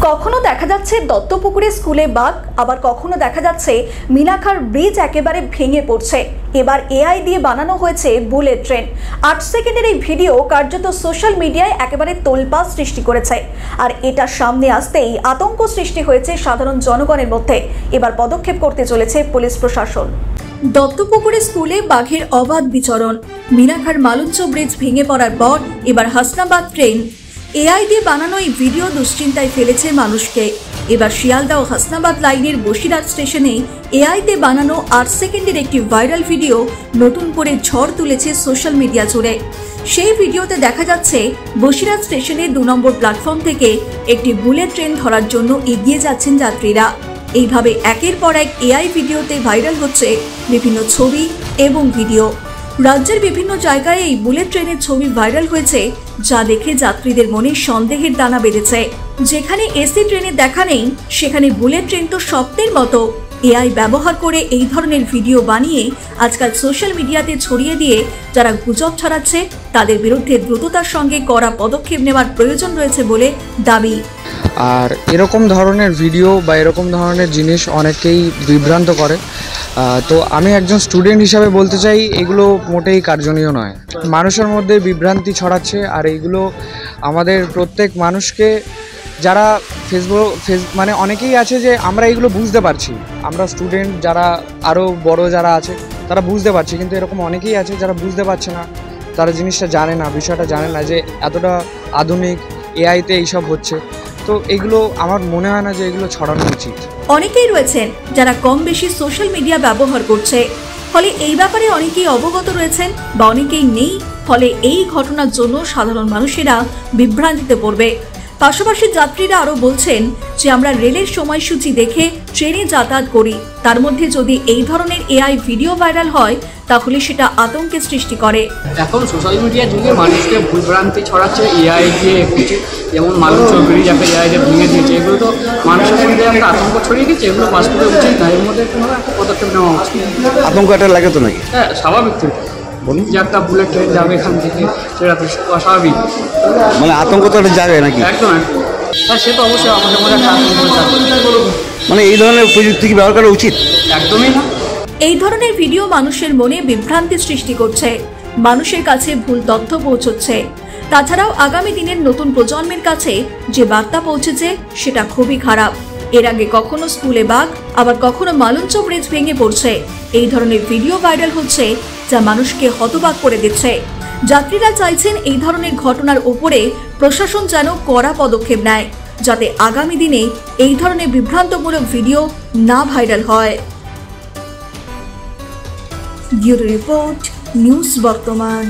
কখনো দেখা যাচ্ছে দত্তপুকুরে স্কুলে বাঘ, আবার কখনো দেখা যাচ্ছে মিনাখার ব্রিজ একেবারে ভেঙে পড়ছে। এবার এআই দিয়ে বানানো হয়েছে বুলেট ট্রেন। 8 সেকেন্ডের এই ভিডিও কার্যত সোশ্যাল মিডিয়ায় একেবারে তোলপাড় সৃষ্টি করেছে। আর এটা সামনে আসতেই আতঙ্ক সৃষ্টি হয়েছে সাধারণ জনগণের মধ্যে। এবার পদক্ষেপ করতে চলেছে পুলিশ প্রশাসন। দত্তপুকুরে স্কুলে বাঘের অবাধ বিচরণ, মিনাখার মালঞ্চ ব্রিজ ভেঙে পড়ার পর এবার হাসনাবাদ ট্রেন। এআই দিয়ে বানানো এই ভিডিও দুশ্চিন্তায় ফেলেছে মানুষকে। এবার শিয়ালদা ও হাসনাবাদ লাইনের বসিরহাট স্টেশনে এআইতে বানানো 8 সেকেন্ডের একটি ভাইরাল ভিডিও নতুন করে ঝড় তুলেছে সোশ্যাল মিডিয়া জুড়ে। সেই ভিডিওতে দেখা যাচ্ছে বসিরহাট স্টেশনের 2 নম্বর প্ল্যাটফর্ম থেকে একটি বুলেট ট্রেন ধরার জন্য এগিয়ে যাচ্ছেন যাত্রীরা। এইভাবে একের পর এক এআই ভিডিওতে ভাইরাল হচ্ছে বিভিন্ন ছবি এবং ভিডিও। রাজ্যের বিভিন্ন জায়গায় এই বুলেট ট্রেনের ছবি ভাইরাল হয়েছে, যা দেখে যাত্রীদের মনে সন্দেহের দানা বেঁধেছে। যেখানে এসি ট্রেনের দেখা নেই, সেখানে বুলেট ট্রেন তো স্বপ্নের মতো। এআই ব্যবহার করে এই ধরনের ভিডিও বানিয়ে আজকাল সোশ্যাল মিডিয়াতে ছড়িয়ে দিয়ে যারা গুজব ছড়াচ্ছে, তাদের বিরুদ্ধে দ্রুততার সঙ্গে কড়া পদক্ষেপ নেওয়ার প্রয়োজন রয়েছে বলে দাবি। আর এরকম ধরনের ভিডিও বা এরকম ধরনের জিনিস অনেকেই বিভ্রান্ত করে। তো আমি একজন স্টুডেন্ট হিসাবে বলতে চাই, এগুলো মোটেই কার্যনীয় নয়। মানুষের মধ্যে বিভ্রান্তি ছড়াচ্ছে। আর এইগুলো আমাদের প্রত্যেক মানুষকে, যারা মানে অনেকেই আছে যে আমরা এইগুলো বুঝতে পারছি, আমরা স্টুডেন্ট যারা আরও বড় যারা আছে তারা বুঝতে পারছি, কিন্তু এরকম অনেকেই আছে যারা বুঝতে পারছে না, তারা জিনিসটা জানে না, বিষয়টা জানে না যে এতটা আধুনিক এআইতে এইসব হচ্ছে। তো এগুলো আমার মনে হয় না যে এগুলো ছড়ানো উচিত। অনেকেই রয়েছেন যারা কম বেশি সোশ্যাল মিডিয়া ব্যবহার করছে, ফলে এই ব্যাপারে অনেকেই অবগত রয়েছেন বা অনেকেই নেই। ফলে এই ঘটনার জন্য সাধারণ মানুষেরা বিভ্রান্তিতে পড়বে। পাশাপাশি যাত্রীরা আরও বলছেন যে আমরা রেলের সময়সূচি দেখে ট্রেনে যাতায়াত করি, তার মধ্যে যদি এই ধরনের এআই ভিডিও ভাইরাল হয় তাহলে সেটা আতঙ্কের সৃষ্টি করে। এখন সোশ্যাল মিডিয়ার যুগে মানুষকে ভুলভ্রান্তি ছড়াচ্ছে এআই দিয়ে হচ্ছে, যেমন মালঞ্চ ব্রিজ একটা এআই দিয়ে ভেঙে দিয়েছে। এগুলো তো মানুষের মধ্যে একটা আতঙ্ক ছড়িয়ে দিচ্ছে। এগুলো বাস্তবে উচিত না, এর মধ্যে কোনো একটা পদক্ষেপ নেওয়া উচিত। আতঙ্ক একটা লাগে তো নাকি? হ্যাঁ, স্বাভাবিক তো। বলুন যে একটা বুলেট ট্রেন যাবে এখান থেকে, সেটা তো অস্বাভাবিক। মানে আতঙ্ক তো একটা জায়গায় নাকি? একদম একদম। হ্যাঁ, সে তো অবশ্যই আমাদের মধ্যে একটা আতঙ্ক থাকবে। মানে এই ধরনের প্রযুক্তি কি ব্যবহার করা উচিত? একদমই না। এই ধরনের ভিডিও মানুষের মনে বিভ্রান্তি সৃষ্টি করছে, মানুষের কাছে ভুল তথ্য পৌঁছচ্ছে। তাছাড়াও আগামী দিনের নতুন প্রজন্মের কাছে যে বার্তা পৌঁছেছে সেটা খুবই খারাপ। এর আগে কখনো স্কুলে বাঘ, আবার কখনো মালঞ্চ ব্রিজ ভেঙে পড়ছে। এই ধরনের ভিডিও ভাইরাল হচ্ছে, যা মানুষকে হতবাক করে দিচ্ছে। যাত্রীরা চাইছেন এই ধরনের ঘটনার উপরে প্রশাসন যেন কড়া পদক্ষেপ নেয়, যাতে আগামী দিনে এই ধরনের বিভ্রান্তমূলক ভিডিও না ভাইরাল হয়। ব্যুরো রিপোর্ট, নিউজ বর্তমান।